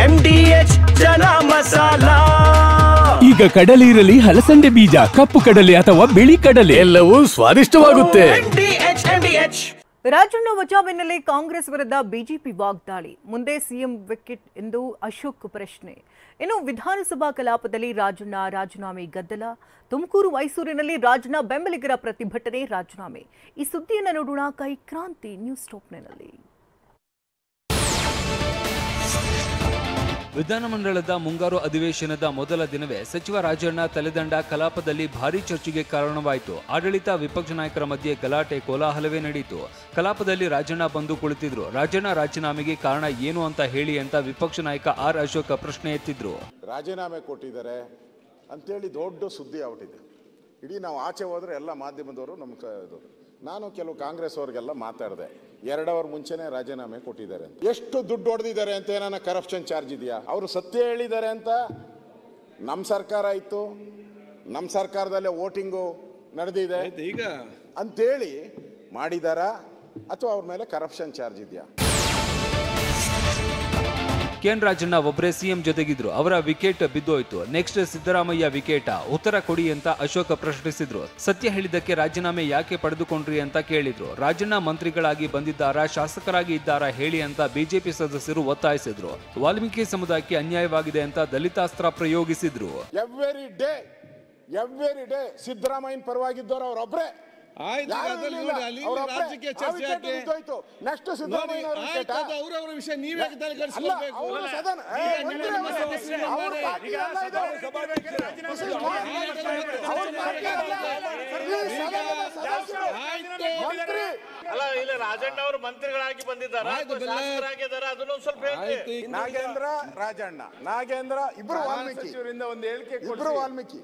MDH ಜನ ಮಸಾಲಾ. ಈಗ ಕಡಲೆ ಇರಲಿ, ಹಲಸಂದೆ ಬೀಜ, ಕಪ್ಪು ಕಡಲೆ ಅಥವಾ ಬಿಳಿ ಕಡಲೆ, ಎಲ್ಲವೂ ಸ್ವಾದಿಷ್ಟವಾಗುತ್ತೆ. ರಾಜಣ್ಣ ವಜಾ ಬೆನ್ನಲ್ಲೇ ಕಾಂಗ್ರೆಸ್ ವಿರುದ್ಧ ಬಿಜೆಪಿ ವಾಗ್ದಾಳಿ. ಮುಂದೆ ಸಿಎಂ ವಿಕೆಟ್ ಎಂದು ಅಶೋಕ್ ಪ್ರಶ್ನೆ. ಇನ್ನು ವಿಧಾನಸಭಾ ಕಲಾಪದಲ್ಲಿ ರಾಜಣ್ಣ ರಾಜೀನಾಮೆ ಗದ್ದಲ. ತುಮಕೂರು ಮೈಸೂರಿನಲ್ಲಿ ರಾಜಣ್ಣ ಬೆಂಬಲಿಗರ ಪ್ರತಿಭಟನೆ, ರಾಜೀನಾಮೆ. ಈ ಸುದ್ದಿಯನ್ನು ನೋಡೋಣ ಕೈ ಕ್ರಾಂತಿ ನ್ಯೂಸ್ ಟಾಪ್ನಲ್ಲಿ. ವಿಧಾನಮಂಡಲದ ಮುಂಗಾರು ಅಧಿವೇಶನದ ಮೊದಲ ದಿನವೇ ಸಚಿವ ರಾಜಣ್ಣ ತಲೆದಂಡ ಕಲಾಪದಲ್ಲಿ ಭಾರೀ ಚರ್ಚೆಗೆ ಕಾರಣವಾಯಿತು. ಆಡಳಿತ ವಿಪಕ್ಷ ನಾಯಕರ ಮಧ್ಯೆ ಗಲಾಟೆ, ಕೋಲಾಹಲವೇ ನಡೆಯಿತು. ಕಲಾಪದಲ್ಲಿ ರಾಜಣ್ಣ ಬಂದು ಕುಳಿತಿದ್ರು. ರಾಜಣ್ಣ ರಾಜೀನಾಮೆಗೆ ಕಾರಣ ಏನು ಅಂತ ಹೇಳಿ ಅಂತ ವಿಪಕ್ಷ ನಾಯಕ ಆರ್ ಅಶೋಕ್ ಪ್ರಶ್ನೆ ಎತ್ತಿದ್ರು. ರಾಜೀನಾಮೆ ಕೊಟ್ಟಿದ್ದಾರೆ ಅಂತೇಳಿ ದೊಡ್ಡ ಸುದ್ದಿ ಆಗ್ಬಿಟ್ಟಿದೆ. ಇಡೀ ನಾವು ಆಚೆ ಹೋದ್ರೆ ಎಲ್ಲ ಮಾಧ್ಯಮದವರು ನಮ್ಗೆ ನಾನು ಕೆಲವು ಕಾಂಗ್ರೆಸ್ ಅವ್ರಿಗೆಲ್ಲ ಮಾತಾಡಿದೆ. 2 ಅವರ್ ಮುಂಚೆನೆ ರಾಜೀನಾಮೆ ಕೊಟ್ಟಿದ್ದಾರೆ. ಎಷ್ಟು ದುಡ್ಡು ಹೊಡೆದಿದ್ದಾರೆ ಅಂತ ಏನಾನ ಕರಪ್ಷನ್ ಚಾರ್ಜ್ ಇದೆಯಾ? ಅವರು ಸತ್ಯ ಹೇಳಿದ್ದಾರೆ ಅಂತ ನಮ್ಮ ಸರ್ಕಾರ ಇತ್ತು, ನಮ್ಮ ಸರ್ಕಾರದಲ್ಲೇ ವೋಟಿಂಗು ನಡೆದಿದೆ ಈಗ ಅಂತೇಳಿ ಮಾಡಿದಾರಾ ಅಥವಾ ಅವ್ರ ಮೇಲೆ ಕರಪ್ಷನ್ ಚಾರ್ಜ್ ಇದೆಯಾ? ಕೆಎನ್ ರಾಜಣ್ಣ ಒಬ್ಬರೇ ಸಿಎಂ ಜೊತೆಗಿದ್ರು. ಅವರ ವಿಕೆಟ್ ಬಿದ್ದೋಯ್ತು. ನೆಕ್ಸ್ಟ್ ಸಿದ್ದರಾಮಯ್ಯ ವಿಕೆಟ? ಉತ್ತರ ಕೊಡಿ ಅಂತ ಅಶೋಕ್ ಪ್ರಶ್ನಿಸಿದ್ರು. ಸತ್ಯ ಹೇಳಿದ್ದಕ್ಕೆ ರಾಜೀನಾಮೆ ಯಾಕೆ ಪಡೆದುಕೊಂಡ್ರಿ ಅಂತ ಕೇಳಿದ್ರು. ರಾಜಣ್ಣ ಮಂತ್ರಿಗಳಾಗಿ ಬಂದಿದ್ದಾರಾ, ಶಾಸಕರಾಗಿ ಇದ್ದಾರಾ ಹೇಳಿ ಅಂತ ಬಿಜೆಪಿ ಸದಸ್ಯರು ಒತ್ತಾಯಿಸಿದ್ರು. ವಾಲ್ಮೀಕಿ ಸಮುದಾಯಕ್ಕೆ ಅನ್ಯಾಯವಾಗಿದೆ ಅಂತ ದಲಿತಾಸ್ತ್ರ ಪ್ರಯೋಗಿಸಿದ್ರು. ಎವ್ರಿ ಡೇ ಸಿದ್ದರಾಮಯ್ಯನ ಪರವಾಗಿದ್ದವರು ಅವರೊಬ್ಬರೇ. ರಾಜಣ್ಣ ಅವರು ಮಂತ್ರಿಗಳಾಗಿ ಬಂದಿದ್ದಾರೆ, ನಾಗೇಂದ್ರ ರಾಜಣ್ಣ, ನಾಗೇಂದ್ರ ಇಬ್ರು ವಾಲ್ಮೀಕಿ, ಒಂದು ಹೇಳಿಕೆ ಇಬ್ರು ವಾಲ್ಮೀಕಿ.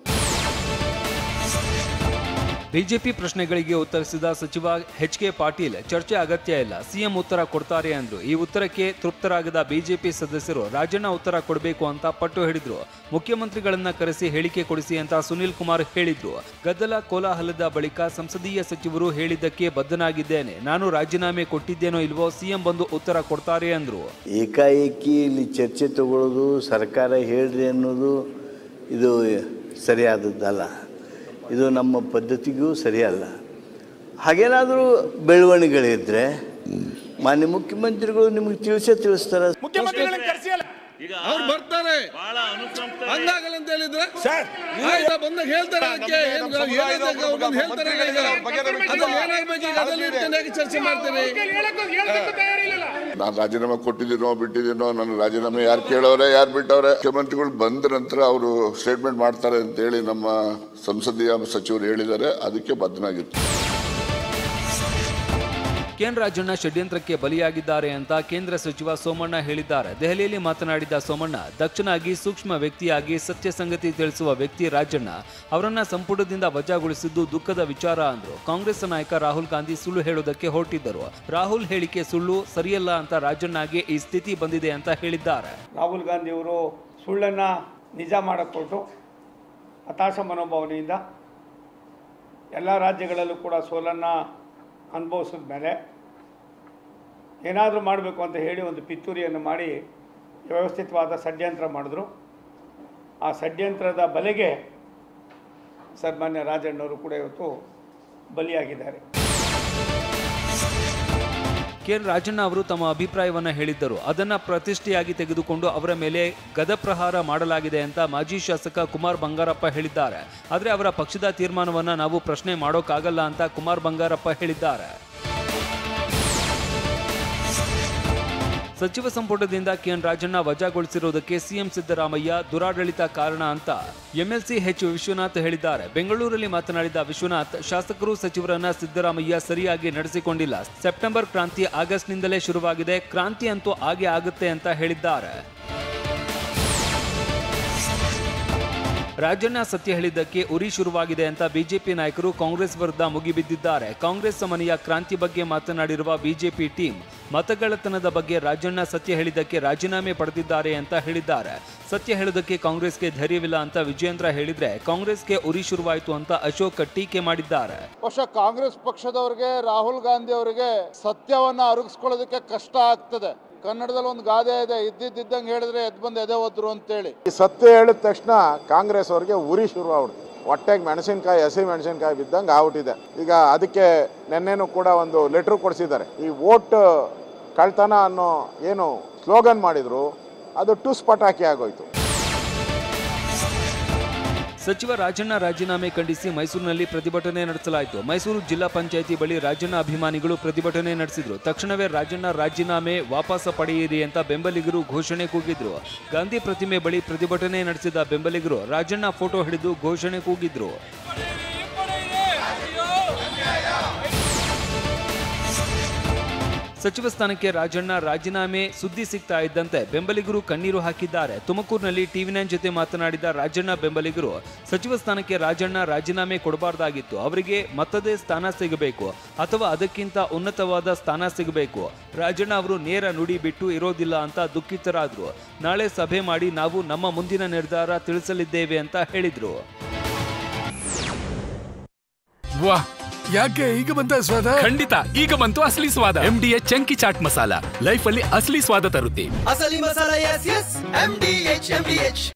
ಬಿಜೆಪಿ ಪ್ರಶ್ನೆಗಳಿಗೆ ಉತ್ತರಿಸಿದ ಸಚಿವ ಎಚ್.ಕೆ. ಪಾಟೀಲ್, ಚರ್ಚೆ ಅಗತ್ಯ ಇಲ್ಲ, ಸಿಎಂ ಉತ್ತರ ಕೊಡ್ತಾರೆ ಅಂದ್ರು. ಈ ಉತ್ತರಕ್ಕೆ ತೃಪ್ತರಾಗದ ಬಿಜೆಪಿ ಸದಸ್ಯರು ರಾಜಣ್ಣ ಉತ್ತರ ಕೊಡಬೇಕು ಅಂತ ಪಟ್ಟು ಹಿಡಿದ್ರು. ಮುಖ್ಯಮಂತ್ರಿಗಳನ್ನ ಕರೆಸಿ ಹೇಳಿಕೆ ಕೊಡಿಸಿ ಅಂತ ಸುನಿಲ್ ಕುಮಾರ್ ಹೇಳಿದ್ರು. ಗದ್ದಲ ಕೋಲಾಹಲದ ಬಳಿಕ ಸಂಸದೀಯ ಸಚಿವರು ಹೇಳಿದ್ದಕ್ಕೆ ಬದ್ಧನಾಗಿದ್ದೇನೆ, ನಾನು ರಾಜೀನಾಮೆ ಕೊಟ್ಟಿದ್ದೇನೋ ಇಲ್ವೋ, ಸಿಎಂ ಬಂದು ಉತ್ತರ ಕೊಡ್ತಾರೆ ಅಂದ್ರು. ಏಕಾಏಕಿ ಇಲ್ಲಿ ಚರ್ಚೆ ತಗೊಳ್ಳೋದು, ಸರ್ಕಾರ ಹೇಳ್ರಿ ಅನ್ನೋದು ಇದು ಸರಿಯಾದದ್ದಲ್ಲ. ಇದು ನಮ್ಮ ಪದ್ಧತಿಗೂ ಸರಿಯಲ್ಲ. ಹಾಗೇನಾದರೂ ಬೆಳವಣಿಗೆಗಳಿದ್ರೆ ಮಾನ್ಯ ಮುಖ್ಯಮಂತ್ರಿಗಳು ನಿಮಗೆ ತಿಳಿಸ್ತಾರೆ. ಅವ್ರು ಬರ್ತಾರೆ ಅಂದಾಗಲ್ಲ ಅಂತ ಹೇಳಿದ್ರೆ ಬಂದಾಗ ಹೇಳ್ತಾರೆ. ಚರ್ಚೆ ಮಾಡ್ತೇನೆ. ನಾನು ರಾಜೀನಾಮೆ ಕೊಟ್ಟಿದ್ದೀನೋ ಬಿಟ್ಟಿದ್ದೀನೋ, ನನ್ನ ರಾಜೀನಾಮೆ ಯಾರು ಕೇಳೋರೆ, ಯಾರು ಬಿಟ್ಟವ್ರೆ, ಮುಖ್ಯಮಂತ್ರಿಗಳು ಬಂದ ನಂತರ ಅವರು ಸ್ಟೇಟ್ಮೆಂಟ್ ಮಾಡ್ತಾರೆ ಅಂತೇಳಿ ನಮ್ಮ ಸಂಸದೀಯ ಸಚಿವರು ಹೇಳಿದ್ದಾರೆ. ಅದಕ್ಕೆ ಬದ್ಧನಾಗಿತ್ತು. ಕೆಎನ್ ರಾಜಣ್ಣ ಷಡ್ಯಂತ್ರಕ್ಕೆ ಬಲಿಯಾಗಿದ್ದಾರೆ ಅಂತ ಕೇಂದ್ರ ಸಚಿವ ಸೋಮಣ್ಣ ಹೇಳಿದ್ದಾರೆ. ದೆಹಲಿಯಲ್ಲಿ ಮಾತನಾಡಿದ ಸೋಮಣ್ಣ, ದಕ್ಷನಾಗಿ ಸೂಕ್ಷ್ಮ ವ್ಯಕ್ತಿಯಾಗಿ ಸತ್ಯ ಸಂಗತಿ ತಿಳಿಸುವ ವ್ಯಕ್ತಿ ರಾಜಣ್ಣ. ಅವರನ್ನ ಸಂಪುಟದಿಂದ ವಜಾಗೊಳಿಸಿದ್ದು ದುಃಖದ ವಿಚಾರ ಅಂದ್ರು. ಕಾಂಗ್ರೆಸ್ ನಾಯಕ ರಾಹುಲ್ ಗಾಂಧಿ ಸುಳ್ಳು ಹೇಳೋದಕ್ಕೆ ಹೊರಟಿದ್ದರು. ರಾಹುಲ್ ಹೇಳಿಕೆ ಸುಳ್ಳು, ಸರಿಯಲ್ಲ ಅಂತ ರಾಜಣ್ಣಗೆ ಈ ಸ್ಥಿತಿ ಬಂದಿದೆ ಅಂತ ಹೇಳಿದ್ದಾರೆ. ರಾಹುಲ್ ಗಾಂಧಿ ಅವರು ಸುಳ್ಳನ್ನ ನಿಜ ಮಾಡಿಕೊಟ್ಟು ಹತಾಶ ಮನೋಭಾವನೆಯಿಂದ ಎಲ್ಲ ರಾಜ್ಯಗಳಲ್ಲೂ ಕೂಡ ಸೋಲನ್ನು ಅನುಭವಿಸಿದ ಮೇಲೆ ಏನಾದರೂ ಮಾಡಬೇಕು ಅಂತ ಹೇಳಿ ಒಂದು ಪಿತೂರಿಯನ್ನು ಮಾಡಿ ವ್ಯವಸ್ಥಿತವಾದ ಷಡ್ಯಂತ್ರ ಮಾಡಿದ್ರು. ಆ ಷಡ್ಯಂತ್ರದ ಬಲೆಗೆ ಸನ್ಮಾನ್ಯ ರಾಜಣ್ಣವರು ಕೂಡ ಇವತ್ತು ಬಲಿಯಾಗಿದ್ದಾರೆ. ಕೆಎನ್ ರಾಜಣ್ಣ ಅವರು ತಮ್ಮ ಅಭಿಪ್ರಾಯವನ್ನು ಹೇಳಿದ್ದರು. ಅದನ್ನ ಪ್ರತಿಷ್ಠೆಯಾಗಿ ತೆಗೆದುಕೊಂಡು ಅವರ ಮೇಲೆ ಗದಪ್ರಹಾರ ಮಾಡಲಾಗಿದೆ ಅಂತ ಮಾಜಿ ಶಾಸಕ ಕುಮಾರ್ ಬಂಗಾರಪ್ಪ ಹೇಳಿದ್ದಾರೆ. ಆದರೆ ಅವರ ಪಕ್ಷದ ತೀರ್ಮಾನವನ್ನ ನಾವು ಪ್ರಶ್ನೆ ಮಾಡೋಕ್ಕಾಗಲ್ಲ ಅಂತ ಕುಮಾರ್ ಬಂಗಾರಪ್ಪ ಹೇಳಿದ್ದಾರೆ. ಸಚಿವ ಸಂಪುಟದಿಂದ ಕೆಎನ್ ರಾಜಣ್ಣ ವಜಾಗೊಳಿಸಿರುವುದಕ್ಕೆ ಸಿಎಂ ಸಿದ್ದರಾಮಯ್ಯ ದುರಾಡಳಿತ ಕಾರಣ ಅಂತ ಎಂಎಲ್ಸಿ ಎಚ್ ವಿಶ್ವನಾಥ್ ಹೇಳಿದ್ದಾರೆ. ಬೆಂಗಳೂರಲ್ಲಿ ಮಾತನಾಡಿದ ವಿಶ್ವನಾಥ್, ಶಾಸಕರು ಸಚಿವರನ್ನ ಸಿದ್ದರಾಮಯ್ಯ ಸರಿಯಾಗಿ ನಡೆಸಿಕೊಂಡಿಲ್ಲ. ಸೆಪ್ಟೆಂಬರ್ ಕ್ರಾಂತಿ ಆಗಸ್ಟ್ನಿಂದಲೇ ಶುರುವಾಗಿದೆ, ಕ್ರಾಂತಿ ಅಂತೂ ಆಗೇ ಆಗುತ್ತೆ ಅಂತ ಹೇಳಿದ್ದಾರೆ. ರಾಜಣ್ಣ ಸತ್ಯ ಹೇಳಿದ್ದಕ್ಕೆ ಉರಿ ಶುರುವಾಗಿದೆ ಅಂತ ಬಿಜೆಪಿ ನಾಯಕರು ಕಾಂಗ್ರೆಸ್ ವಿರುದ್ಧ ಮುಗಿಬಿದ್ದಿದ್ದಾರೆ. ಕಾಂಗ್ರೆಸ್ ಮನೆಯ ಕ್ರಾಂತಿ ಬಗ್ಗೆ ಮಾತನಾಡಿರುವ ಬಿಜೆಪಿ ಟೀಮ್ ಮತಗಳ್ಳತನದ ಬಗ್ಗೆ ರಾಜಣ್ಣ ಸತ್ಯ ಹೇಳಿದ್ದಕ್ಕೆ ರಾಜೀನಾಮೆ ಪಡೆದಿದ್ದಾರೆ ಅಂತ ಹೇಳಿದ್ದಾರೆ. ಸತ್ಯ ಹೇಳೋದಕ್ಕೆ ಕಾಂಗ್ರೆಸ್ಗೆ ಧೈರ್ಯವಿಲ್ಲ ಅಂತ ವಿಜಯೇಂದ್ರ ಹೇಳಿದ್ರೆ ಕಾಂಗ್ರೆಸ್ಗೆ ಉರಿ ಶುರುವಾಯಿತು ಅಂತ ಅಶೋಕ್ ಟೀಕೆ ಮಾಡಿದ್ದಾರೆ. ಬಹುಶಃ ಕಾಂಗ್ರೆಸ್ ಪಕ್ಷದವರಿಗೆ, ರಾಹುಲ್ ಗಾಂಧಿ ಅವರಿಗೆ ಸತ್ಯವನ್ನ ಅರಗಿಸ್ಕೊಳ್ಳೋದಕ್ಕೆ ಕಷ್ಟ ಆಗ್ತದೆ. ಕನ್ನಡದಲ್ಲಿ ಒಂದು ಗಾದೆ ಇದೆ, ಇದ್ದಿದ್ದಂಗೆ ಹೇಳಿದ್ರೆ ಎದ್ದು ಬಂದು ಎದೆ ಹೋದ್ರು ಅಂತೇಳಿ. ಈ ಸತ್ಯ ಹೇಳಿದ ತಕ್ಷಣ ಕಾಂಗ್ರೆಸ್ ಅವ್ರಿಗೆ ಉರಿ ಶುರು ಆಗ್ಬಿಡ್ತು. ಹೊಟ್ಟೆಗೆ ಮೆಣಸಿನ್ಕಾಯಿ, ಹಸಿ ಮೆಣಸಿನ್ಕಾಯಿ ಬಿದ್ದಂಗೆ ಆಗ್ಬಿಟ್ಟಿದೆ. ಈಗ ಅದಕ್ಕೆ ನೆನ್ನೆನೂ ಕೂಡ ಒಂದು ಲೆಟ್ರ್ ಕೊಡಿಸಿದ್ದಾರೆ. ಈ ವೋಟ್ ಕಳ್ತನ ಅನ್ನೋ ಏನು ಸ್ಲೋಗನ್ ಮಾಡಿದ್ರು, ಅದು ಟುಸ್ ಪಟಾಕಿ ಆಗೋಯ್ತು. ಸಚಿವ ರಾಜಣ್ಣ ರಾಜೀನಾಮೆ ಖಂಡಿಸಿ ಮೈಸೂರಿನಲ್ಲಿ ಪ್ರತಿಭಟನೆ ನಡೆಸಲಾಯಿತು. ಮೈಸೂರು ಜಿಲ್ಲಾ ಪಂಚಾಯಿತಿ ಬಳಿ ರಾಜಣ್ಣ ಅಭಿಮಾನಿಗಳು ಪ್ರತಿಭಟನೆ ನಡೆಸಿದ್ರು. ತಕ್ಷಣವೇ ರಾಜಣ್ಣ ರಾಜೀನಾಮೆ ವಾಪಸ್ ಪಡೆಯಿರಿ ಅಂತ ಬೆಂಬಲಿಗರು ಘೋಷಣೆ ಕೂಗಿದ್ರು. ಗಾಂಧಿ ಪ್ರತಿಮೆ ಬಳಿ ಪ್ರತಿಭಟನೆ ನಡೆಸಿದ ಬೆಂಬಲಿಗರು ರಾಜಣ್ಣ ಫೋಟೋ ಹಿಡಿದು ಘೋಷಣೆ ಕೂಗಿದ್ರು. ಸಚಿವ ಸ್ಥಾನಕ್ಕೆ ರಾಜಣ್ಣ ರಾಜೀನಾಮೆ ಸುದ್ದಿ ಸಿಗ್ತಾ ಇದ್ದಂತೆ ಬೆಂಬಲಿಗರು ಕಣ್ಣೀರು ಹಾಕಿದ್ದಾರೆ. ತುಮಕೂರಿನಲ್ಲಿ ಟಿವಿ9 ಜೊತೆ ಮಾತನಾಡಿದ ರಾಜಣ್ಣ ಬೆಂಬಲಿಗರು, ಸಚಿವ ಸ್ಥಾನಕ್ಕೆ ರಾಜಣ್ಣ ರಾಜೀನಾಮೆ ಕೊಡಬಾರ್ದಾಗಿತ್ತು. ಅವರಿಗೆ ಮತ್ತದೇ ಸ್ಥಾನ ಸಿಗಬೇಕು ಅಥವಾ ಅದಕ್ಕಿಂತ ಉನ್ನತವಾದ ಸ್ಥಾನ ಸಿಗಬೇಕು. ರಾಜಣ್ಣ ಅವರು ನೇರ ನುಡಿ ಬಿಟ್ಟು ಇರೋದಿಲ್ಲ ಅಂತ ದುಃಖಿತರಾದ್ರು. ನಾಳೆ ಸಭೆ ಮಾಡಿ ನಾವು ನಮ್ಮ ಮುಂದಿನ ನಿರ್ಧಾರ ತಿಳಿಸಲಿದ್ದೇವೆ ಅಂತ ಹೇಳಿದ್ರು. ಯಾಕೆ ಈಗ ಬಂತ ಸ್ವಾದ? ಖಂಡಿತ ಈಗ ಬಂತು ಅಸಲಿ ಸ್ವಾದ. MDH chunky chaat masala life ಅಲ್ಲಿ ಅಸಲಿ ಸ್ವಾದ ತರುತ್ತೆ. ಅಸಲಿ ಮಸಾಲ, ಎಸ್ ಎಸ್ MDH.